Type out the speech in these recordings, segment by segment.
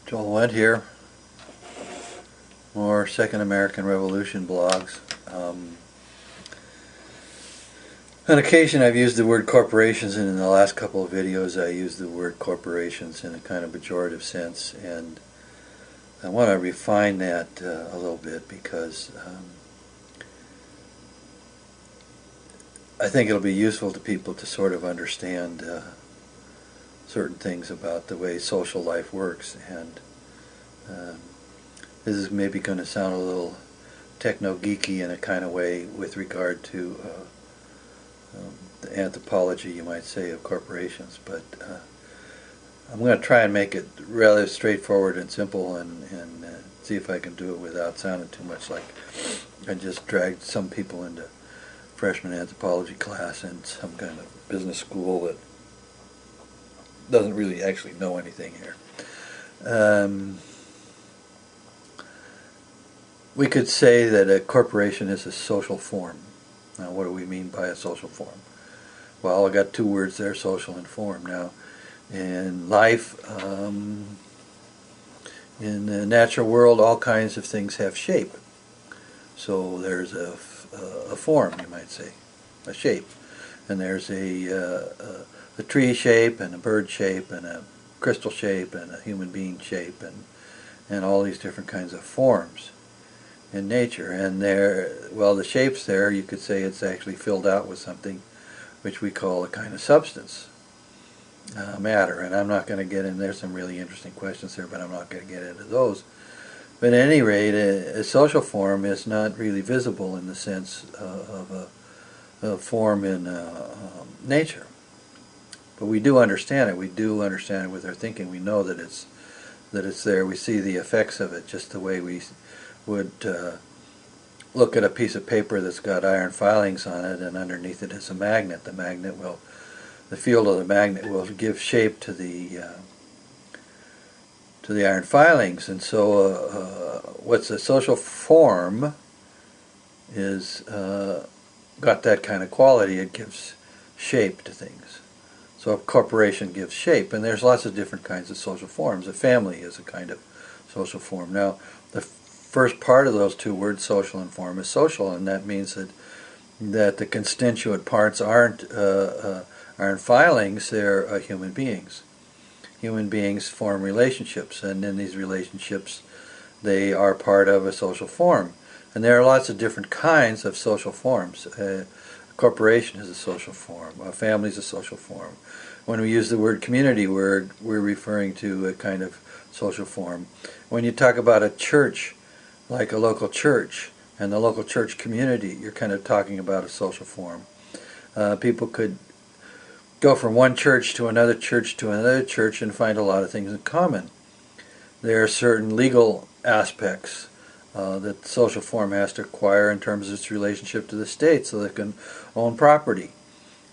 Joel Went here. More Second American Revolution blogs. On occasion I've used the word corporations, and in the last couple of videos I used the word corporations in a kind of pejorative sense, and I want to refine that a little bit because I think it'll be useful to people to sort of understand certain things about the way social life works. And this is maybe going to sound a little techno-geeky in a kind of way with regard to the anthropology, you might say, of corporations, but I'm going to try and make it rather straightforward and simple, and see if I can do it without sounding too much like I just dragged some people into freshman anthropology class in some kind of business school that doesn't really actually know anything here. We could say that a corporation is a social form. Now, what do we mean by a social form? Well, I got two words there, social and form. Now, in life, in the natural world, all kinds of things have shape. So there's a form, you might say, a shape. And there's a tree shape, and a bird shape, and a crystal shape, and a human being shape, and all these different kinds of forms in nature. And the shapes there, you could say it's actually filled out with something which we call a kind of substance, matter. And I'm not going to get in, there's some really interesting questions there, but I'm not going to get into those. But at any rate, a social form is not really visible in the sense of a form in nature. But we do understand it. We do understand it with our thinking. We know that it's there. We see the effects of it, just the way we would look at a piece of paper that's got iron filings on it, and underneath it is a magnet. The field of the magnet will give shape to the iron filings. And so what's a social form is got that kind of quality. It gives shape to things. So a corporation gives shape, and there's lots of different kinds of social forms. A family is a kind of social form. Now, the first part of those two words, social and form, is social, and that means that the constituent parts aren't filings. They're human beings. Human beings form relationships, and in these relationships they are part of a social form. And there are lots of different kinds of social forms. A corporation is a social form. A family is a social form. When we use the word community, we're referring to a kind of social form. When you talk about a church, like a local church, and the local church community, you're kind of talking about a social form. People could go from one church to another church to another church and find a lot of things in common. There are certain legal aspects that the social form has to acquire in terms of its relationship to the state, so that it can own property.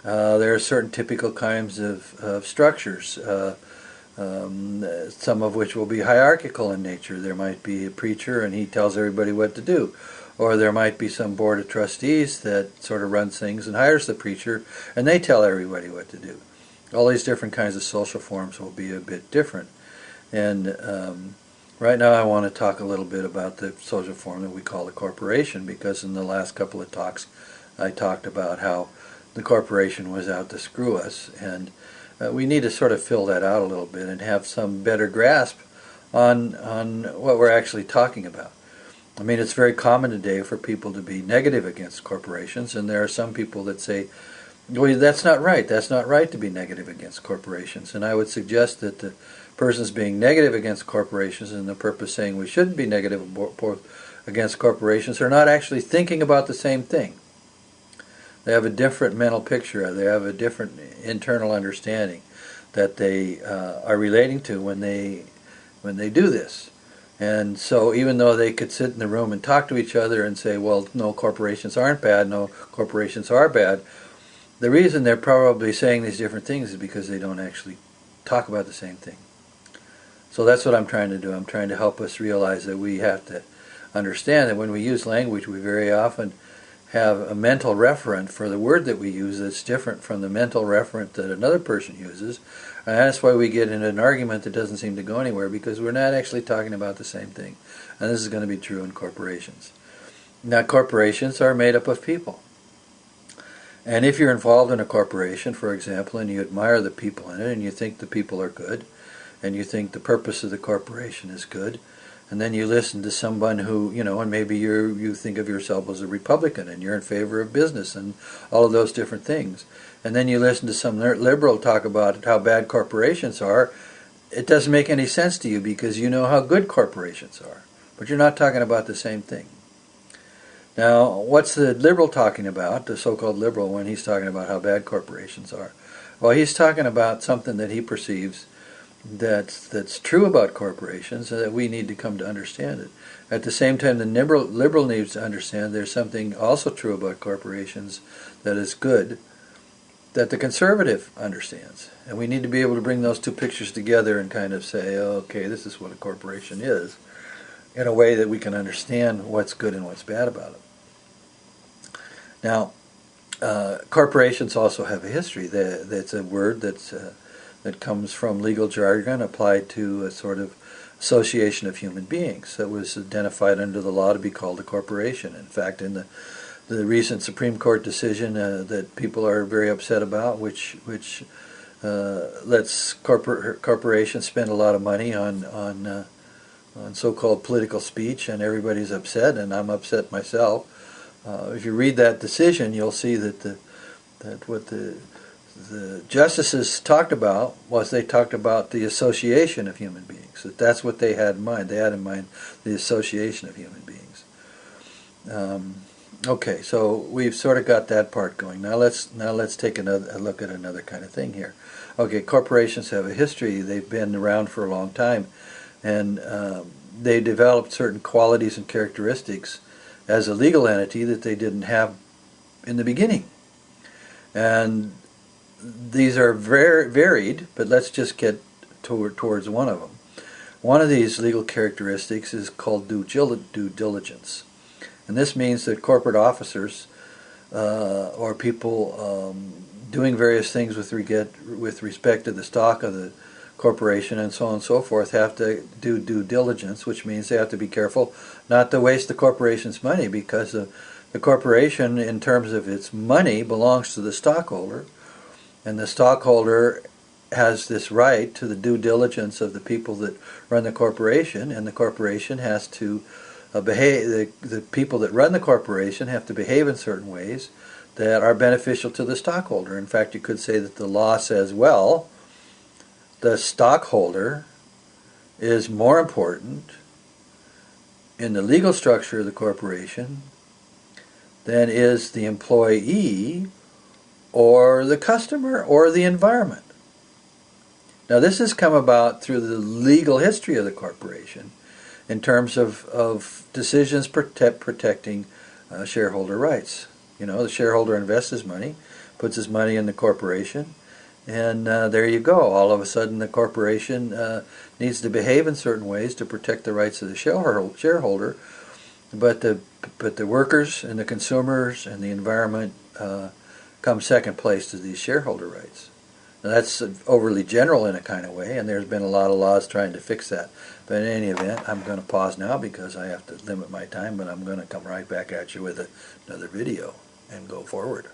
There are certain typical kinds of structures, some of which will be hierarchical in nature. There might be a preacher and he tells everybody what to do. Or there might be some board of trustees that sort of runs things and hires the preacher, and they tell everybody what to do. All these different kinds of social forms will be a bit different. And right now I want to talk a little bit about the social form that we call a corporation, because in the last couple of talks I talked about how the corporation was out to screw us, and we need to sort of fill that out a little bit and have some better grasp on what we're actually talking about. I mean, it's very common today for people to be negative against corporations, and there are some people that say, well, that's not right. That's not right to be negative against corporations. And I would suggest that the persons being negative against corporations, and the purpose saying we shouldn't be negative against corporations, are not actually thinking about the same thing. They have a different mental picture. They have a different internal understanding that they are relating to when they do this. And so even though they could sit in the room and talk to each other and say, well, no, corporations aren't bad, no, corporations are bad, the reason they're probably saying these different things is because they don't actually talk about the same thing. So that's what I'm trying to do. I'm trying to help us realize that we have to understand that when we use language, we very often have a mental referent for the word that we use that's different from the mental referent that another person uses. And that's why we get in an argument that doesn't seem to go anywhere, because we're not actually talking about the same thing. And this is going to be true in corporations. Now, corporations are made up of people. And if you're involved in a corporation, for example, and you admire the people in it, and you think the people are good, and you think the purpose of the corporation is good, and then you listen to someone who, and maybe you think of yourself as a Republican and you're in favor of business and all of those different things. And then you listen to some liberal talk about how bad corporations are. It doesn't make any sense to you because you know how good corporations are. But you're not talking about the same thing. Now, what's the liberal talking about, the so-called liberal, when he's talking about how bad corporations are? Well, he's talking about something that he perceives that's true about corporations, and that we need to come to understand it. At the same time, the liberal needs to understand there's something also true about corporations that is good, that the conservative understands. And we need to be able to bring those two pictures together and kind of say, okay, this is what a corporation is, in a way that we can understand what's good and what's bad about it. Now, corporations also have a history. That's a word that comes from legal jargon applied to a sort of association of human beings that was identified under the law to be called a corporation. In fact, in the recent Supreme Court decision that people are very upset about, which lets corporations spend a lot of money on so-called political speech, and everybody's upset, and I'm upset myself. If you read that decision, you'll see that what the justices talked about was they talked about the association of human beings. That's what they had in mind. They had in mind the association of human beings. Okay, so we've sort of got that part going. Now let's take a look at another kind of thing here. Okay, corporations have a history. They've been around for a long time, and they developed certain qualities and characteristics as a legal entity that they didn't have in the beginning. And these are very varied, but let's just get towards one of them. One of these legal characteristics is called due diligence. And this means that corporate officers or people doing various things with respect to the stock of the corporation and so on and so forth have to do due diligence, which means they have to be careful not to waste the corporation's money, because the corporation, in terms of its money, belongs to the stockholder. And the stockholder has this right to the due diligence of the people that run the corporation, and the corporation has to behave. The people that run the corporation have to behave in certain ways that are beneficial to the stockholder. In fact, you could say that the law says, well, the stockholder is more important in the legal structure of the corporation than is the employee or the customer or the environment. Now, this has come about through the legal history of the corporation in terms of decisions protecting shareholder rights. The shareholder invests his money, puts his money in the corporation, and there you go. All of a sudden, the corporation needs to behave in certain ways to protect the rights of the shareholder, but the workers and the consumers and the environment come second place to these shareholder rights. Now, that's overly general in a kind of way, and there's been a lot of laws trying to fix that. But in any event, I'm going to pause now because I have to limit my time, but I'm going to come right back at you with another video and go forward.